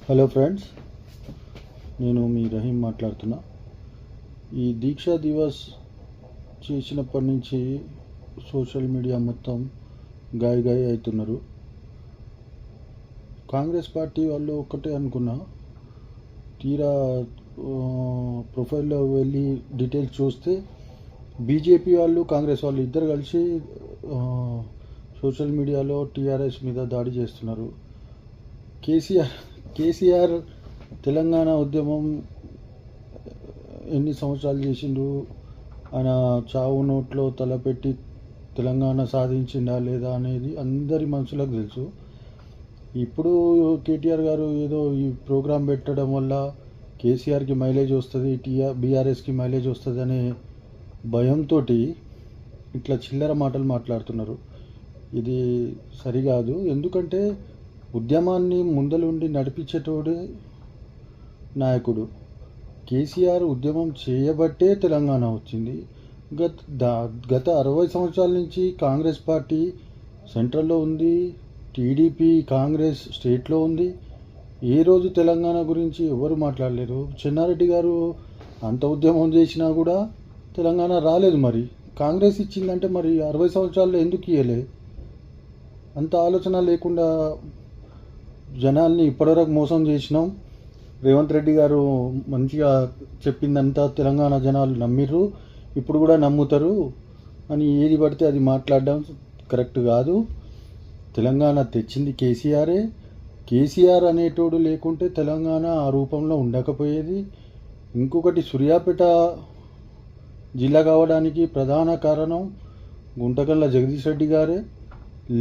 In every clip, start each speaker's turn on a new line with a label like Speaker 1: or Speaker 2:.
Speaker 1: Hello friends, నేను మీ రహీం మాట్లాడుతున్నా. ఈ దీక్షా దివస్ చేసినప్పటి నుంచి సోషల్ మీడియా మొత్తం గాయ అవుతున్నారు. కాంగ్రెస్ పార్టీ వాళ్ళు ఒక్కటే అనుకున్నా, తీరా ప్రొఫైల్లో వెళ్ళి డీటెయిల్స్ చూస్తే బీజేపీ వాళ్ళు కాంగ్రెస్ వాళ్ళు ఇద్దరు కలిసి సోషల్ మీడియాలో టీఆర్ఎస్ మీద దాడి చేస్తున్నారు. కేసీఆర్ తెలంగాణ ఉద్యమం ఎన్ని సంవత్సరాలు చేసిండు, ఆయన చావు నోట్లో తలపెట్టి తెలంగాణ సాధించిండా లేదా అనేది అందరి మనసులకు తెలుసు. ఇప్పుడు కేటీఆర్ గారు ఏదో ఈ ప్రోగ్రాం పెట్టడం వల్ల కేసీఆర్కి మైలేజ్ వస్తుంది, బీఆర్ఎస్కి మైలేజ్ వస్తుంది అనే భయంతో ఇట్లా చిల్లర మాటలు మాట్లాడుతున్నారు. ఇది సరికాదు. ఎందుకంటే ఉద్యమాన్ని ముందలుండి నడిపించేటోడే నాయకుడు. కేసీఆర్ ఉద్యమం చేయబట్టే తెలంగాణ వచ్చింది. గత 60 సంవత్సరాల నుంచి కాంగ్రెస్ పార్టీ సెంట్రల్లో ఉంది, టీడీపీ కాంగ్రెస్ స్టేట్లో ఉంది. ఏ రోజు తెలంగాణ గురించి ఎవరు మాట్లాడలేరు. చెన్నారెడ్డి గారు అంత ఉద్యమం చేసినా కూడా తెలంగాణ రాలేదు. మరి కాంగ్రెస్ ఇచ్చిందంటే మరి 60 సంవత్సరాల్లో ఎందుకు ఇవ్వలే? అంత ఆలోచన లేకుండా జనాల్ని ఇప్పటివరకు మోసం చేసినాం. రేవంత్ రెడ్డి గారు మంచిగా చెప్పిందంతా తెలంగాణ జనాలు నమ్మిర్రు, ఇప్పుడు కూడా నమ్ముతారు అని ఏది పడితే అది మాట్లాడడం కరెక్ట్ కాదు. తెలంగాణ తెచ్చింది కేసీఆరే. కేసీఆర్ అనేటోడు లేకుంటే తెలంగాణ ఆ రూపంలో ఉండకపోయేది. ఇంకొకటి, సూర్యాపేట జిల్లా కావడానికి ప్రధాన కారణం గుంటకల్ల జగదీష్ రెడ్డి గారే.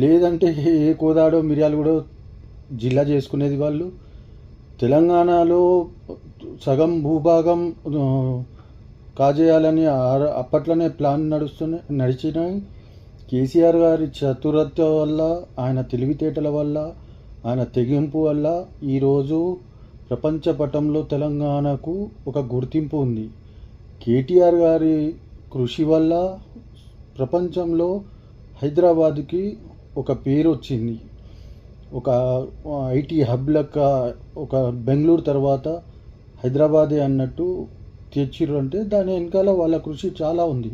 Speaker 1: లేదంటే ఏ కోదాడో మిర్యాలు కూడా జిల్లా చేసుకునేది వాళ్ళు. తెలంగాణలో సగం భూభాగం కాజేయాలని అప్పట్లోనే ప్లాన్ నడిచినాయి. కేసీఆర్ గారి చతురత వల్ల, ఆయన తెలివితేటల వల్ల, ఆయన తెగింపు వల్ల ఈరోజు ప్రపంచ పటంలో తెలంగాణకు ఒక గుర్తింపు ఉంది. కేటీఆర్ గారి కృషి వల్ల ప్రపంచంలో హైదరాబాద్కి ఒక పేరు వచ్చింది. ఒక ఐటీ హబ్ లెక్క, ఒక బెంగళూరు తర్వాత హైదరాబాదే అన్నట్టు తెచ్చిర్రు. అంటే దాని వెనకాల వాళ్ళ కృషి చాలా ఉంది.